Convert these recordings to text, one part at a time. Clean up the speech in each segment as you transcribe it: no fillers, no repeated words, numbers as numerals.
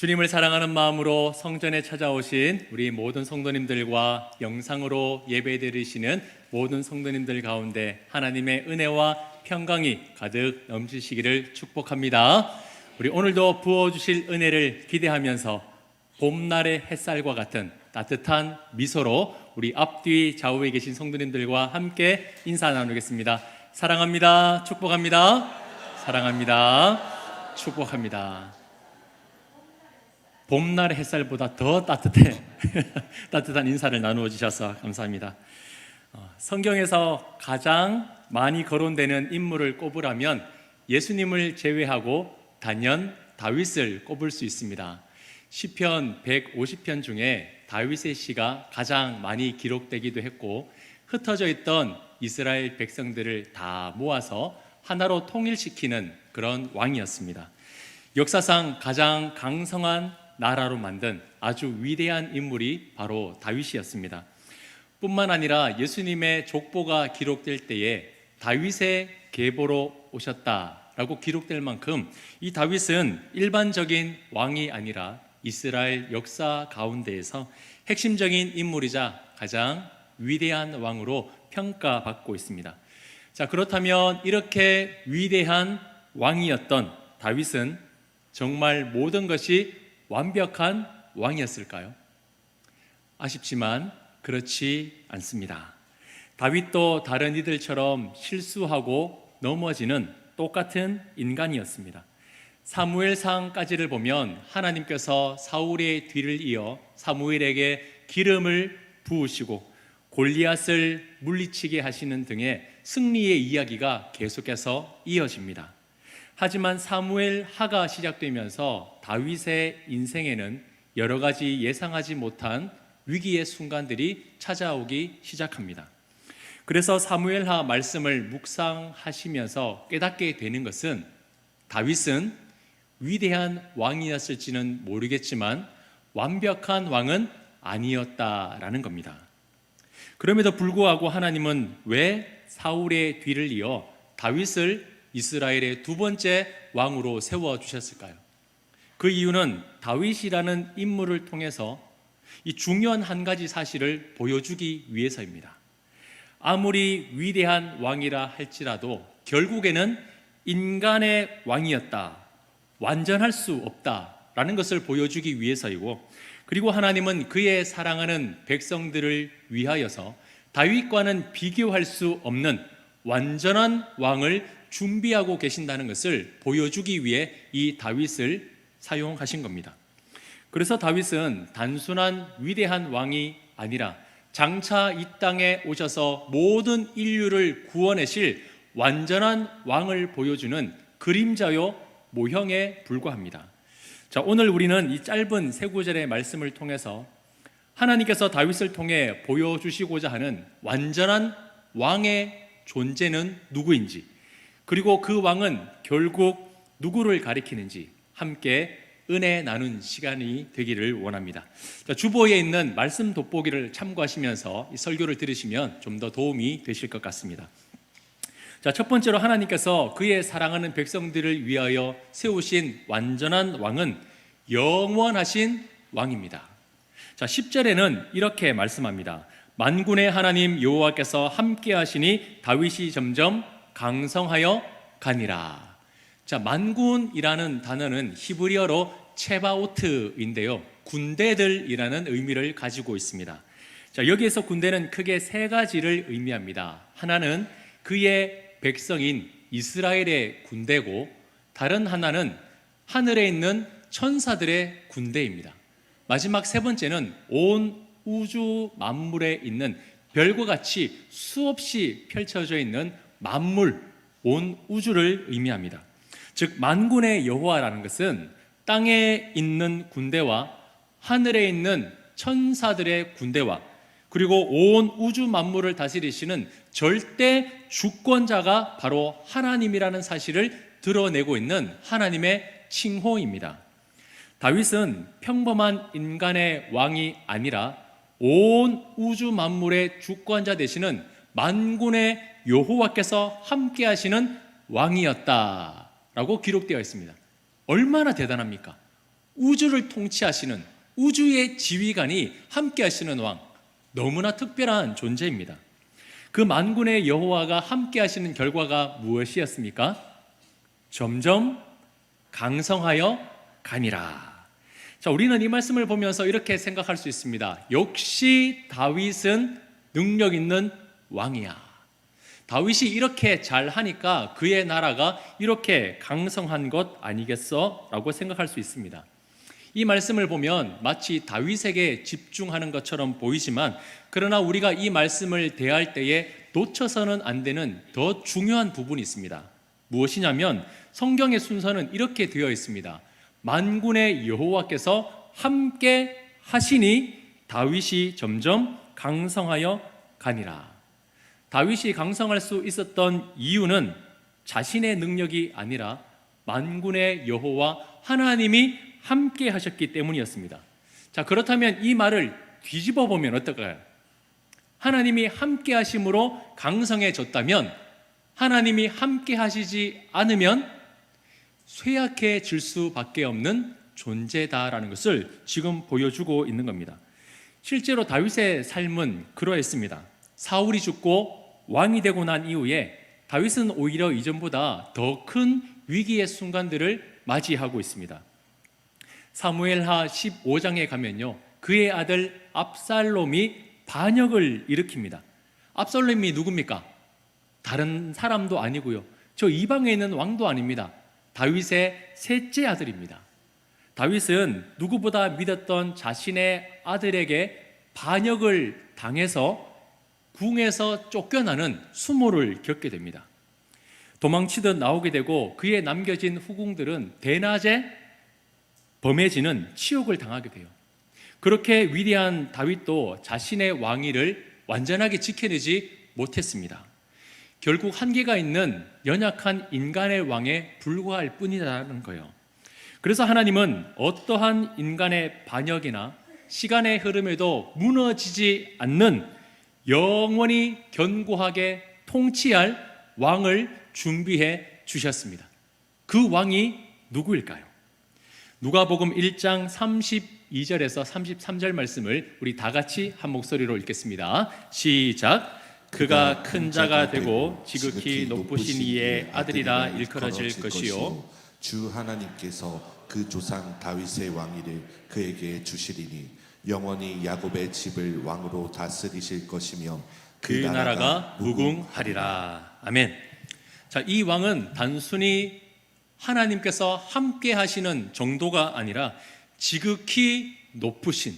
주님을 사랑하는 마음으로 성전에 찾아오신 우리 모든 성도님들과 영상으로 예배드리시는 모든 성도님들 가운데 하나님의 은혜와 평강이 가득 넘치시기를 축복합니다. 우리 오늘도 부어주실 은혜를 기대하면서 봄날의 햇살과 같은 따뜻한 미소로 우리 앞뒤 좌우에 계신 성도님들과 함께 인사 나누겠습니다. 사랑합니다. 축복합니다. 사랑합니다. 축복합니다. 봄날의 햇살보다 더 따뜻한 인사를 나누어 주셔서 감사합니다. 성경에서 가장 많이 거론되는 인물을 꼽으라면 예수님을 제외하고 단연 다윗을 꼽을 수 있습니다. 시편 150편 중에 다윗의 시가 가장 많이 기록되기도 했고, 흩어져 있던 이스라엘 백성들을 다 모아서 하나로 통일시키는 그런 왕이었습니다. 역사상 가장 강성한 나라로 만든 아주 위대한 인물이 바로 다윗이었습니다. 뿐만 아니라 예수님의 족보가 기록될 때에 다윗의 계보로 오셨다라고 기록될 만큼 이 다윗은 일반적인 왕이 아니라 이스라엘 역사 가운데에서 핵심적인 인물이자 가장 위대한 왕으로 평가받고 있습니다. 자, 그렇다면 이렇게 위대한 왕이었던 다윗은 정말 모든 것이 완벽한 왕이었을까요? 아쉽지만 그렇지 않습니다. 다윗도 다른 이들처럼 실수하고 넘어지는 똑같은 인간이었습니다. 사무엘상까지를 보면 하나님께서 사울의 뒤를 이어 사무엘에게 기름을 부으시고 골리앗을 물리치게 하시는 등의 승리의 이야기가 계속해서 이어집니다. 하지만 사무엘 하가 시작되면서 다윗의 인생에는 여러 가지 예상하지 못한 위기의 순간들이 찾아오기 시작합니다. 그래서 사무엘 하 말씀을 묵상하시면서 깨닫게 되는 것은 다윗은 위대한 왕이었을지는 모르겠지만 완벽한 왕은 아니었다라는 겁니다. 그럼에도 불구하고 하나님은 왜 사울의 뒤를 이어 다윗을 이스라엘의 두 번째 왕으로 세워주셨을까요? 그 이유는 다윗이라는 인물을 통해서 이 중요한 한 가지 사실을 보여주기 위해서입니다. 아무리 위대한 왕이라 할지라도 결국에는 인간의 왕이었다, 완전할 수 없다라는 것을 보여주기 위해서이고, 그리고 하나님은 그의 사랑하는 백성들을 위하여서 다윗과는 비교할 수 없는 완전한 왕을 준비하고 계신다는 것을 보여주기 위해 이 다윗을 사용하신 겁니다. 그래서 다윗은 단순한 위대한 왕이 아니라 장차 이 땅에 오셔서 모든 인류를 구원하실 완전한 왕을 보여주는 그림자요 모형에 불과합니다. 자, 오늘 우리는 이 짧은 세 구절의 말씀을 통해서 하나님께서 다윗을 통해 보여주시고자 하는 완전한 왕의 존재는 누구인지, 그리고 그 왕은 결국 누구를 가리키는지 함께 은혜 나눈 시간이 되기를 원합니다. 주보에 있는 말씀 돋보기를 참고하시면서 이 설교를 들으시면 좀 더 도움이 되실 것 같습니다. 자, 첫 번째로 하나님께서 그의 사랑하는 백성들을 위하여 세우신 완전한 왕은 영원하신 왕입니다. 자, 10절에는 이렇게 말씀합니다. 만군의 하나님 여호와께서 함께 하시니 다윗이 점점 강성하여 가니라. 자, 만군이라는 단어는 히브리어로 체바오트인데요, 군대들이라는 의미를 가지고 있습니다. 자, 여기에서 군대는 크게 세 가지를 의미합니다. 하나는 그의 백성인 이스라엘의 군대고, 다른 하나는 하늘에 있는 천사들의 군대입니다. 마지막 세 번째는 온 우주 만물에 있는 별과 같이 수없이 펼쳐져 있는 만물, 온 우주를 의미합니다. 즉, 만군의 여호와라는 것은 땅에 있는 군대와 하늘에 있는 천사들의 군대와 그리고 온 우주 만물을 다스리시는 절대 주권자가 바로 하나님이라는 사실을 드러내고 있는 하나님의 칭호입니다. 다윗은 평범한 인간의 왕이 아니라 온 우주 만물의 주권자 되시는 만군의 여호와께서 함께 하시는 왕이었다라고 기록되어 있습니다. 얼마나 대단합니까? 우주를 통치하시는, 우주의 지휘관이 함께 하시는 왕, 너무나 특별한 존재입니다. 그 만군의 여호와가 함께 하시는 결과가 무엇이었습니까? 점점 강성하여 가니라. 자, 우리는 이 말씀을 보면서 이렇게 생각할 수 있습니다. 역시 다윗은 능력 있는 왕이야. 다윗이 이렇게 잘하니까 그의 나라가 이렇게 강성한 것 아니겠어? 라고 생각할 수 있습니다. 이 말씀을 보면 마치 다윗에게 집중하는 것처럼 보이지만, 그러나 우리가 이 말씀을 대할 때에 놓쳐서는 안 되는 더 중요한 부분이 있습니다. 무엇이냐면 성경의 순서는 이렇게 되어 있습니다. 만군의 여호와께서 함께 하시니 다윗이 점점 강성하여 가니라. 다윗이 강성할 수 있었던 이유는 자신의 능력이 아니라 만군의 여호와 하나님이 함께 하셨기 때문이었습니다. 자, 그렇다면 이 말을 뒤집어 보면 어떨까요? 하나님이 함께 하심으로 강성해졌다면, 하나님이 함께 하시지 않으면 쇠약해질 수밖에 없는 존재다라는 것을 지금 보여주고 있는 겁니다. 실제로 다윗의 삶은 그러했습니다. 사울이 죽고 왕이 되고 난 이후에 다윗은 오히려 이전보다 더 큰 위기의 순간들을 맞이하고 있습니다. 사무엘하 15장에 가면요, 그의 아들 압살롬이 반역을 일으킵니다. 압살롬이 누굽니까? 다른 사람도 아니고요, 저 이방에 있는 왕도 아닙니다. 다윗의 셋째 아들입니다. 다윗은 누구보다 믿었던 자신의 아들에게 반역을 당해서 궁에서 쫓겨나는 수모를 겪게 됩니다. 도망치듯 나오게 되고 그의 남겨진 후궁들은 대낮에 범해지는 치욕을 당하게 돼요. 그렇게 위대한 다윗도 자신의 왕위를 완전하게 지켜내지 못했습니다. 결국 한계가 있는 연약한 인간의 왕에 불과할 뿐이라는 거예요. 그래서 하나님은 어떠한 인간의 반역이나 시간의 흐름에도 무너지지 않는 영원히 견고하게 통치할 왕을 준비해 주셨습니다. 그 왕이 누구일까요? 누가복음 1장 32절에서 33절 말씀을 우리 다 같이 한 목소리로 읽겠습니다. 시작. 그가 큰 자가 되고 지극히 높으신 이의 아들이라 일컬어질 것이요, 주 하나님께서 그 조상 다윗의 왕위를 그에게 주시리니 영원히 야곱의 집을 왕으로 다스리실 것이며 그 나라가 무궁하리라. 아멘. 자, 이 왕은 단순히 하나님께서 함께 하시는 정도가 아니라 지극히 높으신,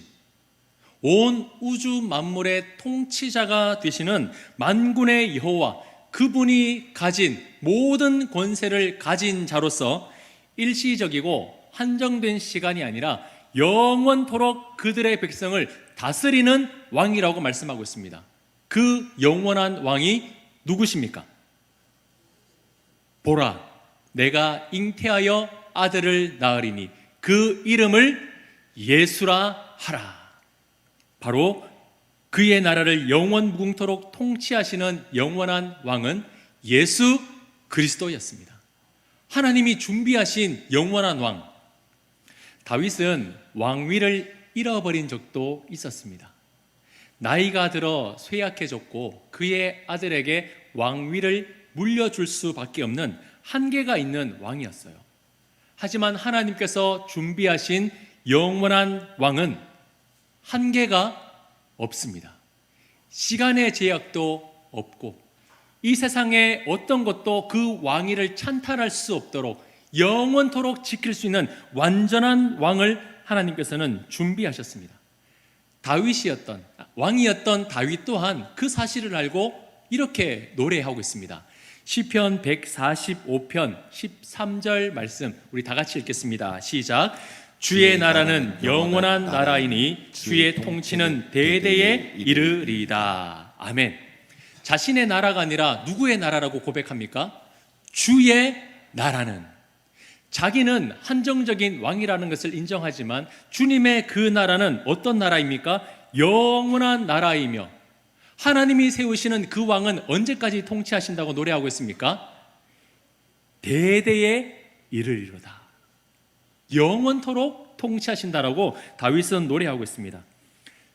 온 우주 만물의 통치자가 되시는 만군의 여호와, 그분이 가진 모든 권세를 가진 자로서 일시적이고 한정된 시간이 아니라 영원토록 그들의 백성을 다스리는 왕이라고 말씀하고 있습니다. 그 영원한 왕이 누구십니까? 보라, 내가 잉태하여 아들을 낳으리니 그 이름을 예수라 하라. 바로 그의 나라를 영원 무궁토록 통치하시는 영원한 왕은 예수 그리스도였습니다. 하나님이 준비하신 영원한 왕. 다윗은 왕위를 잃어버린 적도 있었습니다. 나이가 들어 쇠약해졌고 그의 아들에게 왕위를 물려줄 수밖에 없는 한계가 있는 왕이었어요. 하지만 하나님께서 준비하신 영원한 왕은 한계가 없습니다. 시간의 제약도 없고 이 세상의 어떤 것도 그 왕위를 찬탈할 수 없도록 영원토록 지킬 수 있는 완전한 왕을 하나님께서는 준비하셨습니다. 왕이었던 다윗 또한 그 사실을 알고 이렇게 노래하고 있습니다. 시편 145편 13절 말씀 우리 다 같이 읽겠습니다. 시작. 주의 나라는 영원한 나라이니 주의 통치는 대대에 이르리이다. 아멘. 자신의 나라가 아니라 누구의 나라라고 고백합니까? 주의 나라는. 자기는 한정적인 왕이라는 것을 인정하지만 주님의 그 나라는 어떤 나라입니까? 영원한 나라이며 하나님이 세우시는 그 왕은 언제까지 통치하신다고 노래하고 있습니까? 대대에 이르리로다. 영원토록 통치하신다라고 다윗은 노래하고 있습니다.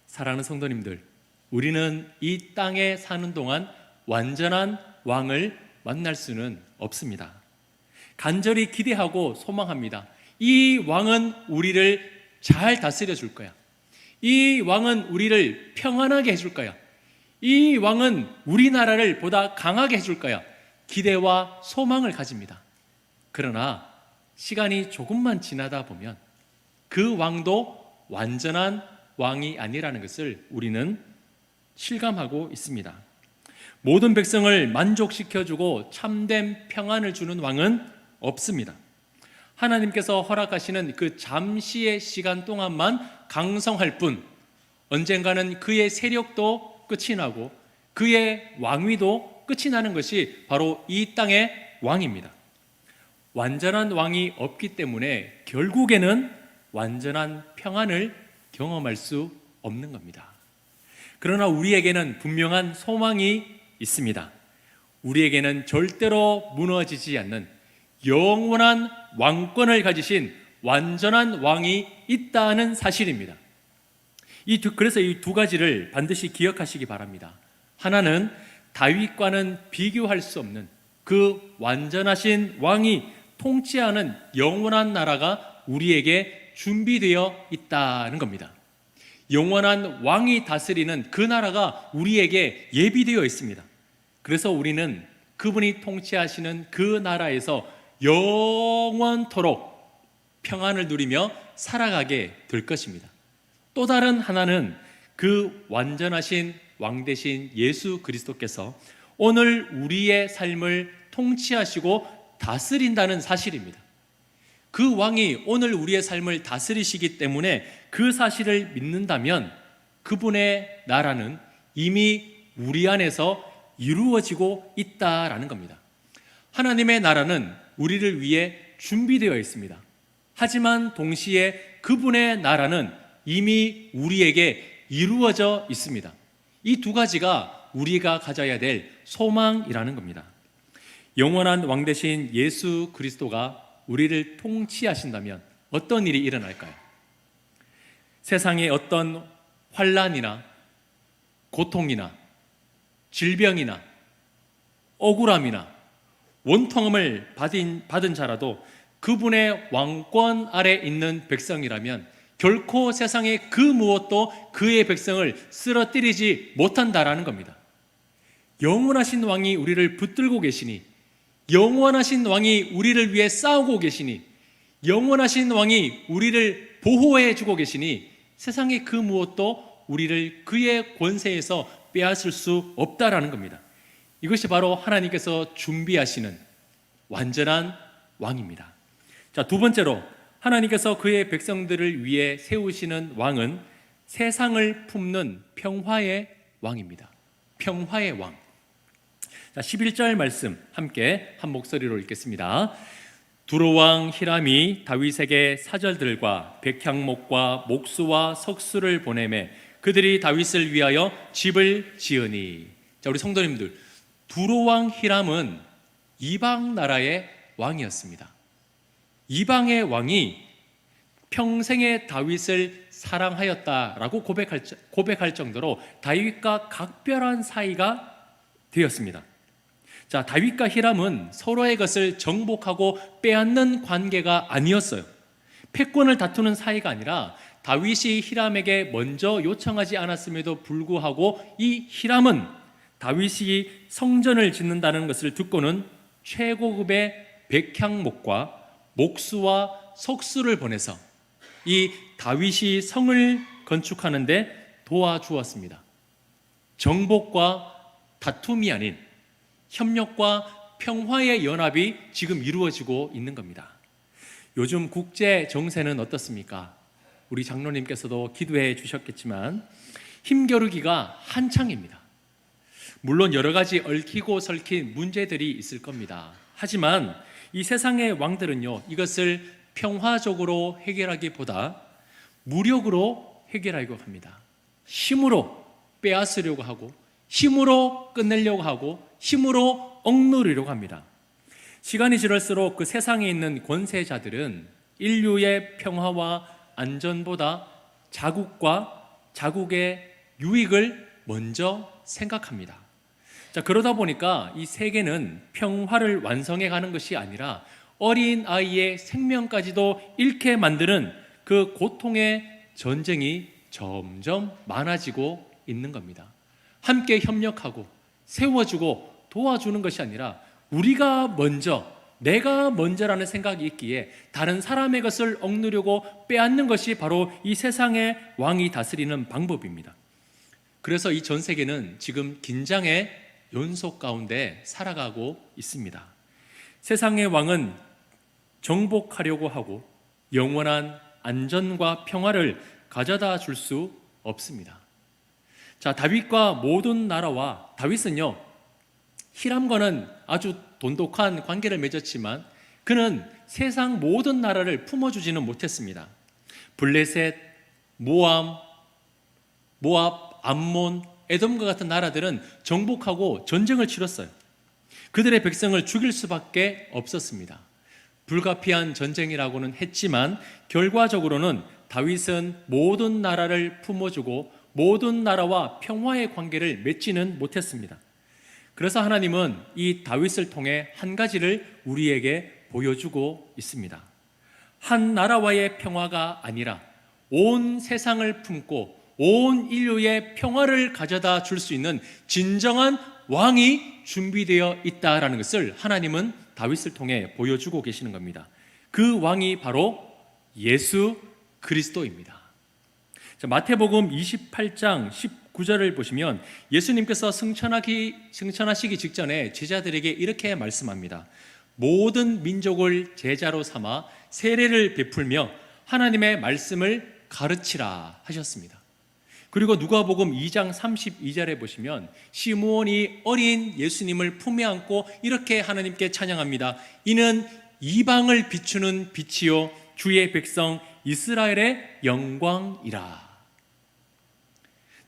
사랑하는 성도님들, 우리는 이 땅에 사는 동안 완전한 왕을 만날 수는 없습니다. 간절히 기대하고 소망합니다. 이 왕은 우리를 잘 다스려 줄 거야. 이 왕은 우리를 평안하게 해줄 거야. 이 왕은 우리나라를 보다 강하게 해줄 거야. 기대와 소망을 가집니다. 그러나 시간이 조금만 지나다 보면 그 왕도 완전한 왕이 아니라는 것을 우리는 실감하고 있습니다. 모든 백성을 만족시켜주고 참된 평안을 주는 왕은 없습니다. 하나님께서 허락하시는 그 잠시의 시간 동안만 강성할 뿐, 언젠가는 그의 세력도 끝이 나고 그의 왕위도 끝이 나는 것이 바로 이 땅의 왕입니다. 완전한 왕이 없기 때문에 결국에는 완전한 평안을 경험할 수 없는 겁니다. 그러나 우리에게는 분명한 소망이 있습니다. 우리에게는 절대로 무너지지 않는 영원한 왕권을 가지신 완전한 왕이 있다는 사실입니다. 그래서 이 두 가지를 반드시 기억하시기 바랍니다. 하나는 다윗과는 비교할 수 없는 그 완전하신 왕이 통치하는 영원한 나라가 우리에게 준비되어 있다는 겁니다. 영원한 왕이 다스리는 그 나라가 우리에게 예비되어 있습니다. 그래서 우리는 그분이 통치하시는 그 나라에서 영원토록 평안을 누리며 살아가게 될 것입니다. 또 다른 하나는 그 완전하신 왕 되신 예수 그리스도께서 오늘 우리의 삶을 통치하시고 다스린다는 사실입니다. 그 왕이 오늘 우리의 삶을 다스리시기 때문에 그 사실을 믿는다면 그분의 나라는 이미 우리 안에서 이루어지고 있다라는 겁니다. 하나님의 나라는 우리를 위해 준비되어 있습니다. 하지만 동시에 그분의 나라는 이미 우리에게 이루어져 있습니다. 이 두 가지가 우리가 가져야 될 소망이라는 겁니다. 영원한 왕 되신 예수 그리스도가 우리를 통치하신다면 어떤 일이 일어날까요? 세상에 어떤 환난이나 고통이나 질병이나 억울함이나 원통함을 받은 자라도 그분의 왕권 아래 있는 백성이라면 결코 세상의 그 무엇도 그의 백성을 쓰러뜨리지 못한다라는 겁니다. 영원하신 왕이 우리를 붙들고 계시니, 영원하신 왕이 우리를 위해 싸우고 계시니, 영원하신 왕이 우리를 보호해 주고 계시니 세상의 그 무엇도 우리를 그의 권세에서 빼앗을 수 없다라는 겁니다. 이것이 바로 하나님께서 준비하시는 완전한 왕입니다. 자, 두 번째로 하나님께서 그의 백성들을 위해 세우시는 왕은 세상을 품는 평화의 왕입니다. 평화의 왕. 자, 11절 말씀 함께 한 목소리로 읽겠습니다. 두로왕 히람이 다윗에게 사절들과 백향목과 목수와 석수를 보내매 그들이 다윗을 위하여 집을 지으니. 자, 우리 성도님들, 두로왕 히람은 이방 나라의 왕이었습니다. 이방의 왕이 평생의 다윗을 사랑하였다라고 고백할 정도로 다윗과 각별한 사이가 되었습니다. 자, 다윗과 히람은 서로의 것을 정복하고 빼앗는 관계가 아니었어요. 패권을 다투는 사이가 아니라 다윗이 히람에게 먼저 요청하지 않았음에도 불구하고 이 히람은 다윗이 성전을 짓는다는 것을 듣고는 최고급의 백향목과 목수와 석수를 보내서 이 다윗이 성을 건축하는데 도와주었습니다. 정복과 다툼이 아닌 협력과 평화의 연합이 지금 이루어지고 있는 겁니다. 요즘 국제 정세는 어떻습니까? 우리 장로님께서도 기도해 주셨겠지만 힘겨루기가 한창입니다. 물론 여러 가지 얽히고 설킨 문제들이 있을 겁니다. 하지만 이 세상의 왕들은요, 이것을 평화적으로 해결하기보다 무력으로 해결하려고 합니다. 힘으로 빼앗으려고 하고, 힘으로 끝내려고 하고, 힘으로 억누르려고 합니다. 시간이 지날수록 그 세상에 있는 권세자들은 인류의 평화와 안전보다 자국과 자국의 유익을 먼저 생각합니다. 자, 그러다 보니까 이 세계는 평화를 완성해 가는 것이 아니라 어린 아이의 생명까지도 잃게 만드는 그 고통의 전쟁이 점점 많아지고 있는 겁니다. 함께 협력하고 세워주고 도와주는 것이 아니라 우리가 먼저, 내가 먼저라는 생각이 있기에 다른 사람의 것을 억누르고 빼앗는 것이 바로 이 세상의 왕이 다스리는 방법입니다. 그래서 이 전 세계는 지금 긴장의 연속 가운데 살아가고 있습니다. 세상의 왕은 정복하려고 하고 영원한 안전과 평화를 가져다 줄 수 없습니다. 자, 다윗과 모든 나라와 다윗은요, 히람과는 아주 돈독한 관계를 맺었지만 그는 세상 모든 나라를 품어주지는 못했습니다. 블레셋, 모압, 암몬, 에돔과 같은 나라들은 정복하고 전쟁을 치렀어요. 그들의 백성을 죽일 수밖에 없었습니다. 불가피한 전쟁이라고는 했지만 결과적으로는 다윗은 모든 나라를 품어주고 모든 나라와 평화의 관계를 맺지는 못했습니다. 그래서 하나님은 이 다윗을 통해 한 가지를 우리에게 보여주고 있습니다. 한 나라와의 평화가 아니라 온 세상을 품고 온 인류의 평화를 가져다 줄 수 있는 진정한 왕이 준비되어 있다라는 것을 하나님은 다윗을 통해 보여주고 계시는 겁니다. 그 왕이 바로 예수 그리스도입니다. 자, 마태복음 28장 19절을 보시면 예수님께서 승천하시기 직전에 제자들에게 이렇게 말씀합니다. 모든 민족을 제자로 삼아 세례를 베풀며 하나님의 말씀을 가르치라 하셨습니다. 그리고 누가복음 2장 32절에 보시면 시므온이 어린 예수님을 품에 안고 이렇게 하나님께 찬양합니다. 이는 이방을 비추는 빛이요 주의 백성 이스라엘의 영광이라.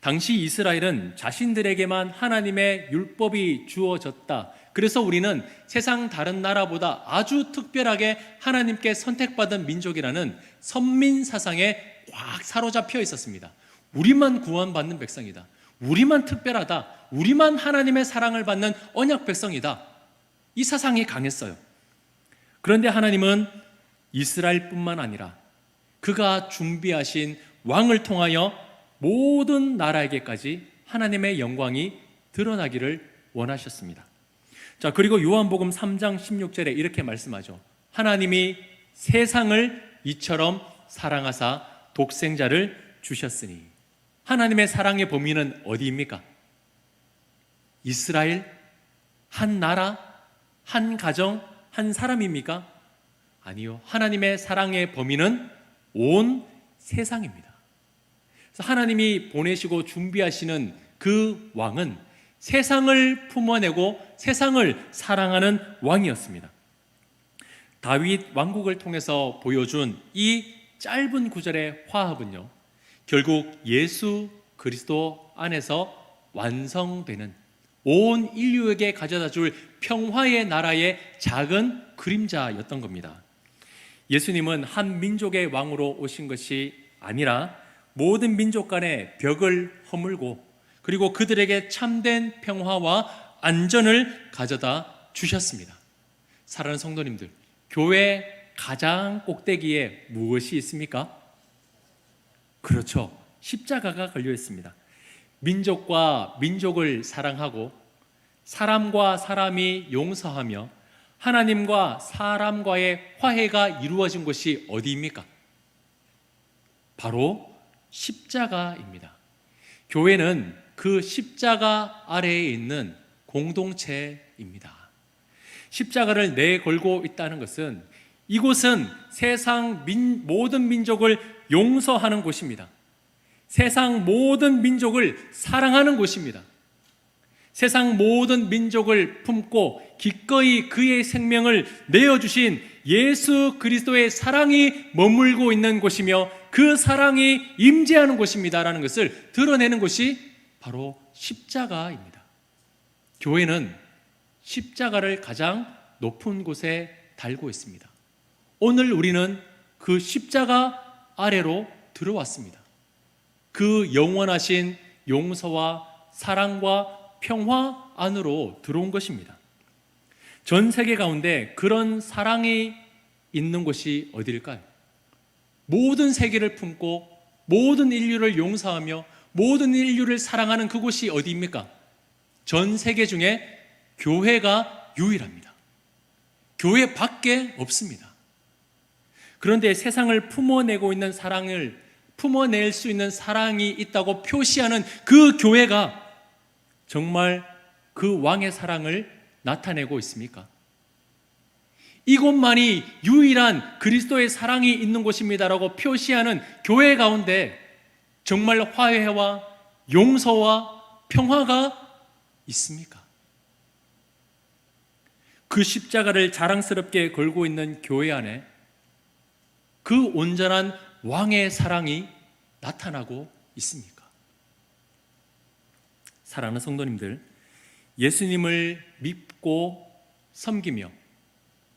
당시 이스라엘은 자신들에게만 하나님의 율법이 주어졌다. 그래서 우리는 세상 다른 나라보다 아주 특별하게 하나님께 선택받은 민족이라는 선민 사상에 꽉 사로잡혀 있었습니다. 우리만 구원받는 백성이다. 우리만 특별하다. 우리만 하나님의 사랑을 받는 언약 백성이다. 이 사상이 강했어요. 그런데 하나님은 이스라엘뿐만 아니라 그가 준비하신 왕을 통하여 모든 나라에게까지 하나님의 영광이 드러나기를 원하셨습니다. 자, 그리고 요한복음 3장 16절에 이렇게 말씀하죠. 하나님이 세상을 이처럼 사랑하사 독생자를 주셨으니. 하나님의 사랑의 범위는 어디입니까? 이스라엘? 한 나라? 한 가정? 한 사람입니까? 아니요. 하나님의 사랑의 범위는 온 세상입니다. 그래서 하나님이 보내시고 준비하시는 그 왕은 세상을 품어내고 세상을 사랑하는 왕이었습니다. 다윗 왕국을 통해서 보여준 이 짧은 구절의 화합은요, 결국 예수 그리스도 안에서 완성되는 온 인류에게 가져다 줄 평화의 나라의 작은 그림자였던 겁니다. 예수님은 한 민족의 왕으로 오신 것이 아니라 모든 민족 간의 벽을 허물고 그리고 그들에게 참된 평화와 안전을 가져다 주셨습니다. 사랑하는 성도님들, 교회 가장 꼭대기에 무엇이 있습니까? 그렇죠. 십자가가 걸려 있습니다. 민족과 민족을 사랑하고 사람과 사람이 용서하며 하나님과 사람과의 화해가 이루어진 곳이 어디입니까? 바로 십자가입니다. 교회는 그 십자가 아래에 있는 공동체입니다. 십자가를 내걸고 있다는 것은 이곳은 세상 모든 민족을 용서하는 곳입니다. 세상 모든 민족을 사랑하는 곳입니다. 세상 모든 민족을 품고 기꺼이 그의 생명을 내어주신 예수 그리스도의 사랑이 머물고 있는 곳이며 그 사랑이 임재하는 곳입니다라는 것을 드러내는 곳이 바로 십자가입니다. 교회는 십자가를 가장 높은 곳에 달고 있습니다. 오늘 우리는 그 십자가 아래로 들어왔습니다. 그 영원하신 용서와 사랑과 평화 안으로 들어온 것입니다. 전 세계 가운데 그런 사랑이 있는 곳이 어디일까요? 모든 세계를 품고 모든 인류를 용서하며 모든 인류를 사랑하는 그곳이 어디입니까? 전 세계 중에 교회가 유일합니다. 교회 밖에 없습니다. 그런데 세상을 품어내고 있는 사랑을 품어낼 수 있는 사랑이 있다고 표시하는 그 교회가 정말 그 왕의 사랑을 나타내고 있습니까? 이곳만이 유일한 그리스도의 사랑이 있는 곳입니다라고 표시하는 교회 가운데 정말 화해와 용서와 평화가 있습니까? 그 십자가를 자랑스럽게 걸고 있는 교회 안에 그 온전한 왕의 사랑이 나타나고 있습니까? 사랑하는 성도님들, 예수님을 믿고 섬기며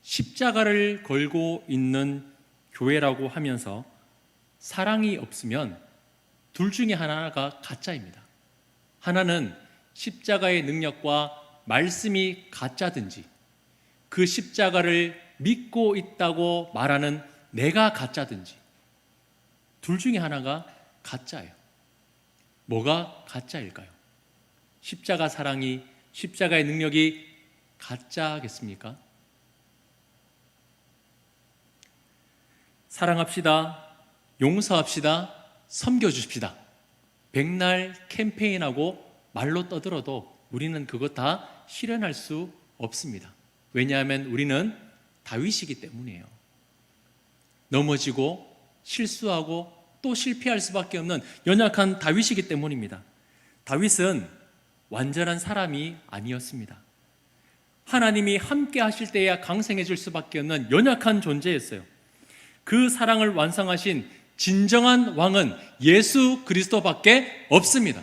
십자가를 걸고 있는 교회라고 하면서 사랑이 없으면 둘 중에 하나가 가짜입니다. 하나는 십자가의 능력과 말씀이 가짜든지 그 십자가를 믿고 있다고 말하는 내가 가짜든지 둘 중에 하나가 가짜예요. 뭐가 가짜일까요? 십자가 사랑이, 십자가의 능력이 가짜겠습니까? 사랑합시다, 용서합시다, 섬겨주십시다. 백날 캠페인하고 말로 떠들어도 우리는 그것 다 실현할 수 없습니다. 왜냐하면 우리는 다윗이기 때문이에요. 넘어지고 실수하고 또 실패할 수밖에 없는 연약한 다윗이기 때문입니다. 다윗은 완전한 사람이 아니었습니다. 하나님이 함께 하실 때야 강성해질 수밖에 없는 연약한 존재였어요. 그 사랑을 완성하신 진정한 왕은 예수 그리스도밖에 없습니다.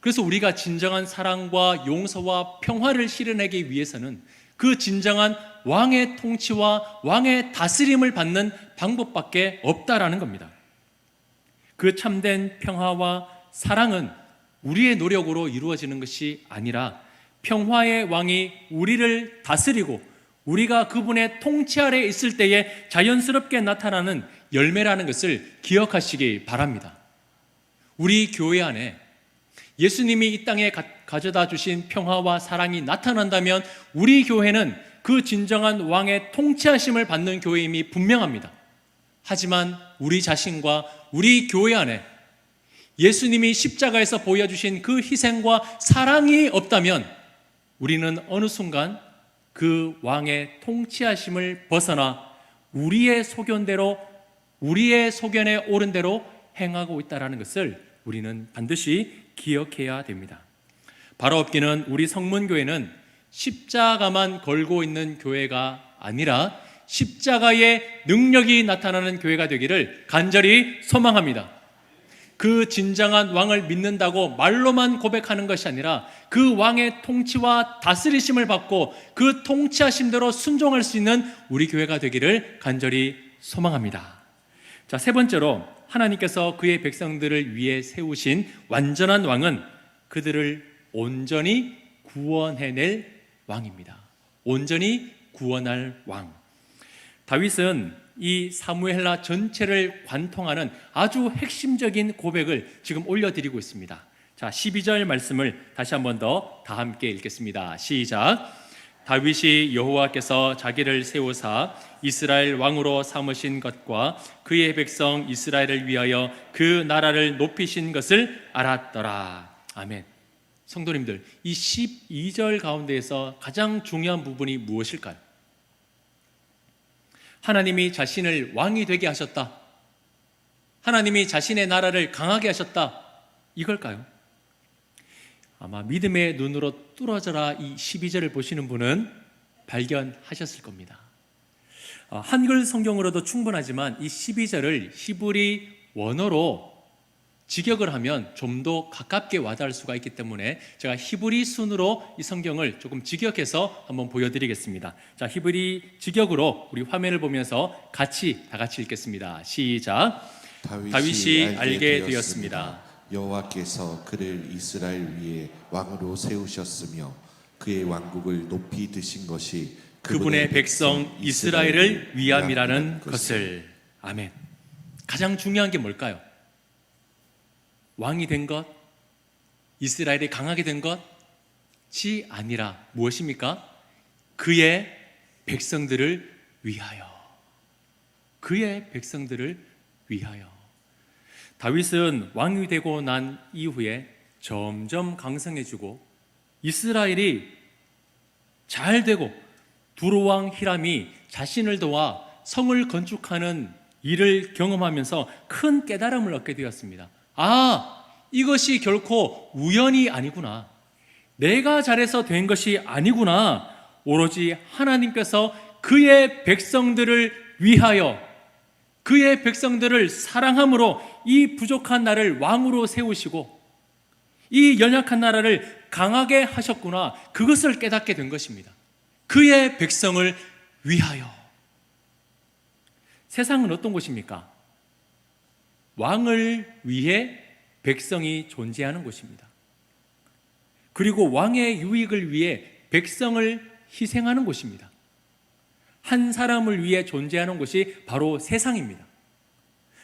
그래서 우리가 진정한 사랑과 용서와 평화를 실현하기 위해서는 그 진정한 왕의 통치와 왕의 다스림을 받는 방법밖에 없다라는 겁니다. 그 참된 평화와 사랑은 우리의 노력으로 이루어지는 것이 아니라 평화의 왕이 우리를 다스리고 우리가 그분의 통치 아래에 있을 때에 자연스럽게 나타나는 열매라는 것을 기억하시기 바랍니다. 우리 교회 안에 예수님이 이 땅에 가져다 주신 평화와 사랑이 나타난다면 우리 교회는 그 진정한 왕의 통치하심을 받는 교회임이 분명합니다. 하지만 우리 자신과 우리 교회 안에 예수님이 십자가에서 보여주신 그 희생과 사랑이 없다면 우리는 어느 순간 그 왕의 통치하심을 벗어나 우리의 소견대로, 우리의 소견에 옳은 대로 행하고 있다는 것을 우리는 반드시 기억해야 됩니다. 바로 없기는 우리 성문교회는 십자가만 걸고 있는 교회가 아니라 십자가의 능력이 나타나는 교회가 되기를 간절히 소망합니다. 그 진정한 왕을 믿는다고 말로만 고백하는 것이 아니라 그 왕의 통치와 다스리심을 받고 그 통치하심대로 순종할 수 있는 우리 교회가 되기를 간절히 소망합니다. 자, 세 번째로 하나님께서 그의 백성들을 위해 세우신 완전한 왕은 그들을 온전히 구원해낼 왕입니다. 온전히 구원할 왕. 다윗은 이 사무엘하 전체를 관통하는 아주 핵심적인 고백을 지금 올려드리고 있습니다. 자, 12절 말씀을 다시 한 번 더 다 함께 읽겠습니다. 시작. 다윗이 여호와께서 자기를 세우사 이스라엘 왕으로 삼으신 것과 그의 백성 이스라엘을 위하여 그 나라를 높이신 것을 알았더라. 아멘. 성도님들, 이 12절 가운데에서 가장 중요한 부분이 무엇일까요? 하나님이 자신을 왕이 되게 하셨다. 하나님이 자신의 나라를 강하게 하셨다. 이걸까요? 아마 믿음의 눈으로 뚫어져라 이 12절을 보시는 분은 발견하셨을 겁니다. 한글 성경으로도 충분하지만 이 12절을 히브리 원어로 직역을 하면 좀 더 가깝게 와닿을 수가 있기 때문에 제가 히브리 순으로 이 성경을 조금 직역해서 한번 보여드리겠습니다. 자, 히브리 직역으로 우리 화면을 보면서 다 같이 읽겠습니다. 시작. 다윗이 알게 되었습니다. 여호와께서 그를 이스라엘 위에 왕으로 세우셨으며 그의 왕국을 높이 드신 것이 그분의 백성 이스라엘을 위함이라는 것을. 아멘. 가장 중요한 게 뭘까요? 왕이 된 것, 이스라엘이 강하게 된 것이 아니라 무엇입니까? 그의 백성들을 위하여. 그의 백성들을 위하여. 다윗은 왕이 되고 난 이후에 점점 강성해지고 이스라엘이 잘 되고 두로왕 히람이 자신을 도와 성을 건축하는 일을 경험하면서 큰 깨달음을 얻게 되었습니다. 아, 이것이 결코 우연이 아니구나. 내가 잘해서 된 것이 아니구나. 오로지 하나님께서 그의 백성들을 위하여, 그의 백성들을 사랑함으로 이 부족한 나를 왕으로 세우시고 이 연약한 나라를 강하게 하셨구나. 그것을 깨닫게 된 것입니다. 그의 백성을 위하여. 세상은 어떤 곳입니까? 왕을 위해 백성이 존재하는 곳입니다. 그리고 왕의 유익을 위해 백성을 희생하는 곳입니다. 한 사람을 위해 존재하는 곳이 바로 세상입니다.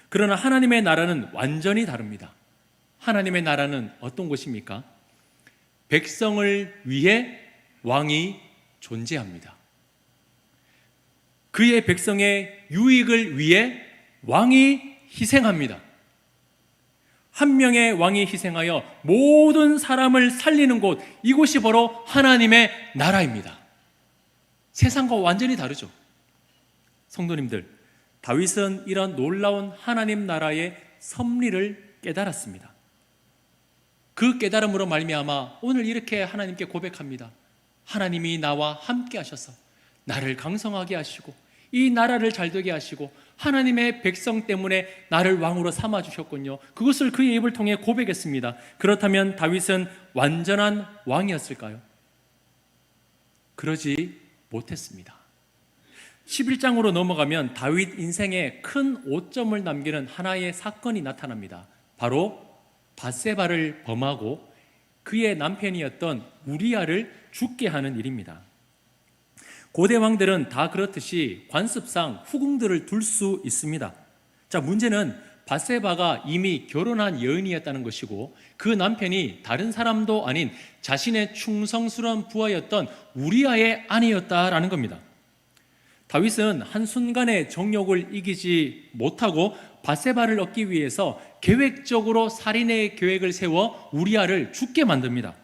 그러나 하나님의 나라는 완전히 다릅니다. 하나님의 나라는 어떤 곳입니까? 백성을 위해 왕이 존재합니다. 그의 백성의 유익을 위해 왕이 희생합니다. 한 명의 왕이 희생하여 모든 사람을 살리는 곳, 이곳이 바로 하나님의 나라입니다. 세상과 완전히 다르죠. 성도님들, 다윗은 이런 놀라운 하나님 나라의 섭리를 깨달았습니다. 그 깨달음으로 말미암아 오늘 이렇게 하나님께 고백합니다. 하나님이 나와 함께 하셔서 나를 강성하게 하시고 이 나라를 잘되게 하시고 하나님의 백성 때문에 나를 왕으로 삼아주셨군요. 그것을 그의 입을 통해 고백했습니다. 그렇다면 다윗은 완전한 왕이었을까요? 그러지 못했습니다. 11장으로 넘어가면 다윗 인생에 큰 오점을 남기는 하나의 사건이 나타납니다. 바로 밧세바를 범하고 그의 남편이었던 우리아를 죽게 하는 일입니다. 고대 왕들은 다 그렇듯이 관습상 후궁들을 둘 수 있습니다. 자, 문제는 밧세바가 이미 결혼한 여인이었다는 것이고 그 남편이 다른 사람도 아닌 자신의 충성스러운 부하였던 우리아의 아내였다라는 겁니다. 다윗은 한순간에 정욕을 이기지 못하고 밧세바를 얻기 위해서 계획적으로 살인의 계획을 세워 우리아를 죽게 만듭니다.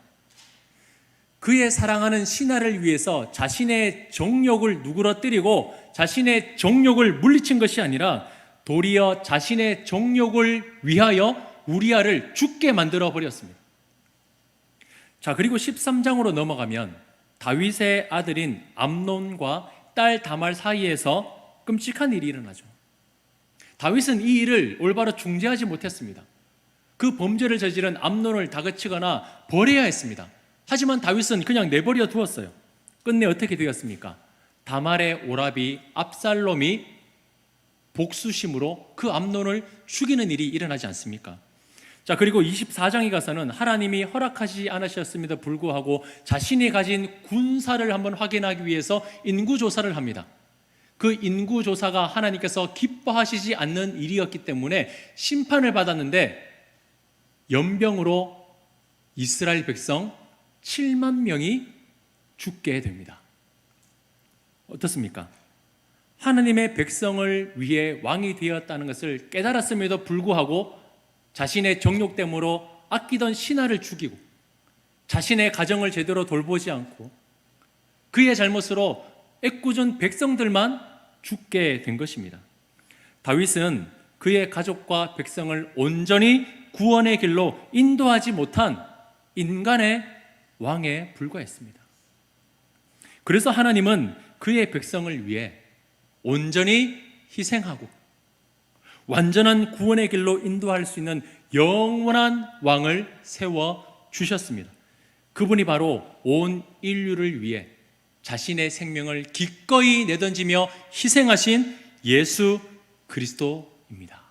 그의 사랑하는 신하를 위해서 자신의 정욕을 누그러뜨리고 자신의 정욕을 물리친 것이 아니라 도리어 자신의 정욕을 위하여 우리아를 죽게 만들어 버렸습니다. 자, 그리고 13장으로 넘어가면 다윗의 아들인 암논과 딸 다말 사이에서 끔찍한 일이 일어나죠. 다윗은 이 일을 올바로 중재하지 못했습니다. 그 범죄를 저지른 암논을 다그치거나 벌해야 했습니다. 하지만 다윗은 그냥 내버려 두었어요. 끝내 어떻게 되었습니까? 다말의 오라비 압살롬이 복수심으로 그 암논을 죽이는 일이 일어나지 않습니까? 자, 그리고 24장에 가서는 하나님이 허락하지 않으셨음에도 불구하고 자신이 가진 군사를 한번 확인하기 위해서 인구조사를 합니다. 그 인구조사가 하나님께서 기뻐하시지 않는 일이었기 때문에 심판을 받았는데 연병으로 이스라엘 백성 7만 명이 죽게 됩니다. 어떻습니까? 하나님의 백성을 위해 왕이 되었다는 것을 깨달았음에도 불구하고 자신의 정욕 때문에 아끼던 신하를 죽이고 자신의 가정을 제대로 돌보지 않고 그의 잘못으로 애꿎은 백성들만 죽게 된 것입니다. 다윗은 그의 가족과 백성을 온전히 구원의 길로 인도하지 못한 인간의 왕에 불과했습니다. 그래서 하나님은 그의 백성을 위해 온전히 희생하고 완전한 구원의 길로 인도할 수 있는 영원한 왕을 세워 주셨습니다. 그분이 바로 온 인류를 위해 자신의 생명을 기꺼이 내던지며 희생하신 예수 그리스도입니다.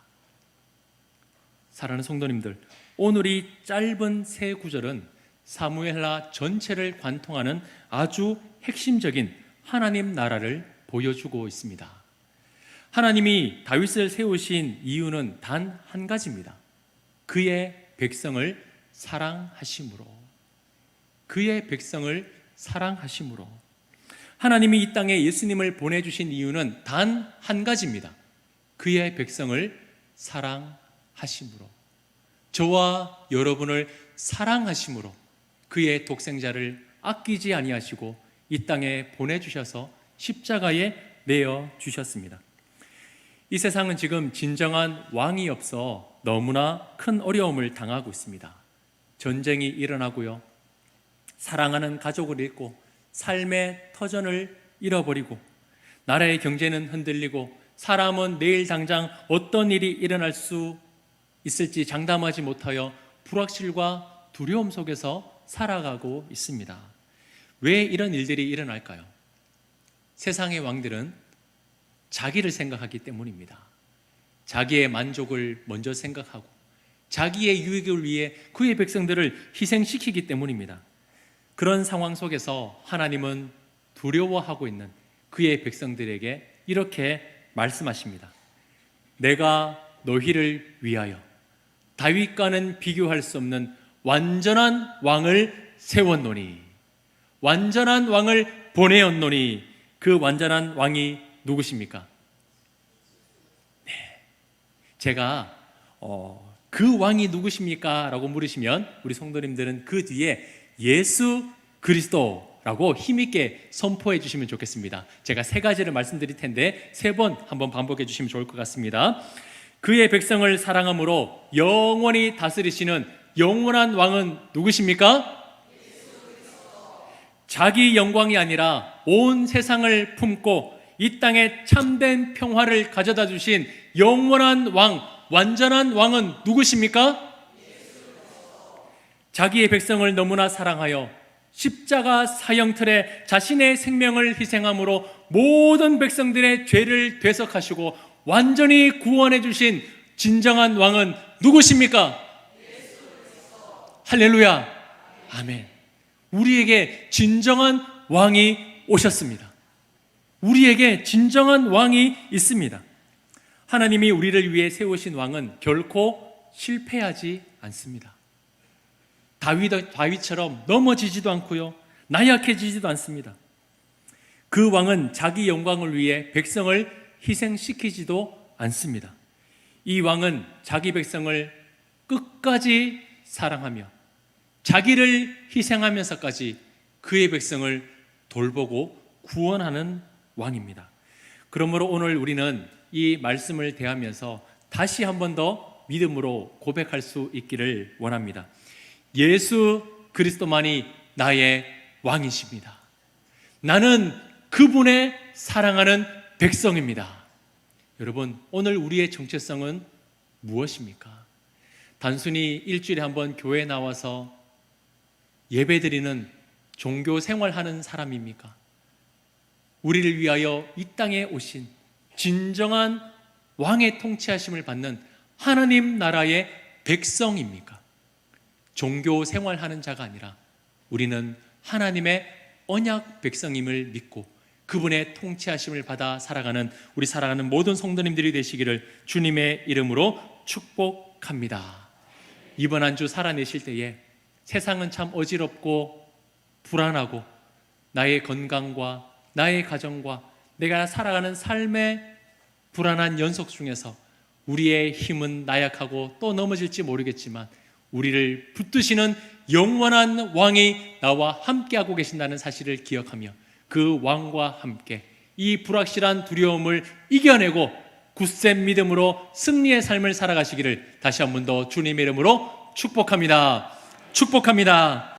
사랑하는 성도님들, 오늘 이 짧은 세 구절은 사무엘하 전체를 관통하는 아주 핵심적인 하나님 나라를 보여주고 있습니다. 하나님이 다윗을 세우신 이유는 단 한 가지입니다. 그의 백성을 사랑하심으로. 그의 백성을 사랑하심으로. 하나님이 이 땅에 예수님을 보내주신 이유는 단 한 가지입니다. 그의 백성을 사랑하심으로. 저와 여러분을 사랑하심으로 그의 독생자를 아끼지 아니하시고 이 땅에 보내주셔서 십자가에 내어 주셨습니다. 이 세상은 지금 진정한 왕이 없어 너무나 큰 어려움을 당하고 있습니다. 전쟁이 일어나고요, 사랑하는 가족을 잃고 삶의 터전을 잃어버리고, 나라의 경제는 흔들리고, 사람은 내일 당장 어떤 일이 일어날 수 있을지 장담하지 못하여 불확실과 두려움 속에서 살아가고 있습니다. 왜 이런 일들이 일어날까요? 세상의 왕들은 자기를 생각하기 때문입니다. 자기의 만족을 먼저 생각하고 자기의 유익을 위해 그의 백성들을 희생시키기 때문입니다. 그런 상황 속에서 하나님은 두려워하고 있는 그의 백성들에게 이렇게 말씀하십니다. 내가 너희를 위하여 다윗과는 비교할 수 없는 완전한 왕을 세웠노니, 완전한 왕을 보내었노니, 그 완전한 왕이 누구십니까? 네, 제가 그 왕이 누구십니까? 라고 물으시면 우리 성도님들은 그 뒤에 예수 그리스도라고 힘있게 선포해 주시면 좋겠습니다. 제가 세 가지를 말씀드릴 텐데 세 번 한번 반복해 주시면 좋을 것 같습니다. 그의 백성을 사랑함으로 영원히 다스리시는 영원한 왕은 누구십니까? 자기 영광이 아니라 온 세상을 품고 이 땅에 참된 평화를 가져다 주신 영원한 왕, 완전한 왕은 누구십니까? 자기의 백성을 너무나 사랑하여 십자가 사형틀에 자신의 생명을 희생함으로 모든 백성들의 죄를 되석하시고 완전히 구원해 주신 진정한 왕은 누구십니까? 할렐루야, 아멘. 우리에게 진정한 왕이 오셨습니다. 우리에게 진정한 왕이 있습니다. 하나님이 우리를 위해 세우신 왕은 결코 실패하지 않습니다. 다윗처럼 넘어지지도 않고요, 나약해지지도 않습니다. 그 왕은 자기 영광을 위해 백성을 희생시키지도 않습니다. 이 왕은 자기 백성을 끝까지 사랑하며 자기를 희생하면서까지 그의 백성을 돌보고 구원하는 왕입니다. 그러므로 오늘 우리는 이 말씀을 대하면서 다시 한 번 더 믿음으로 고백할 수 있기를 원합니다. 예수 그리스도만이 나의 왕이십니다. 나는 그분의 사랑하는 백성입니다. 여러분, 오늘 우리의 정체성은 무엇입니까? 단순히 일주일에 한 번 교회에 나와서 예배드리는 종교 생활하는 사람입니까? 우리를 위하여 이 땅에 오신 진정한 왕의 통치하심을 받는 하나님 나라의 백성입니까? 종교 생활하는 자가 아니라 우리는 하나님의 언약 백성임을 믿고 그분의 통치하심을 받아 살아가는 우리 사랑하는 모든 성도님들이 되시기를 주님의 이름으로 축복합니다. 이번 한 주 살아내실 때에 세상은 참 어지럽고 불안하고 나의 건강과 나의 가정과 내가 살아가는 삶의 불안한 연속 중에서 우리의 힘은 나약하고 또 넘어질지 모르겠지만 우리를 붙드시는 영원한 왕이 나와 함께하고 계신다는 사실을 기억하며 그 왕과 함께 이 불확실한 두려움을 이겨내고 굳센 믿음으로 승리의 삶을 살아가시기를 다시 한 번 더 주님의 이름으로 축복합니다. 축복합니다.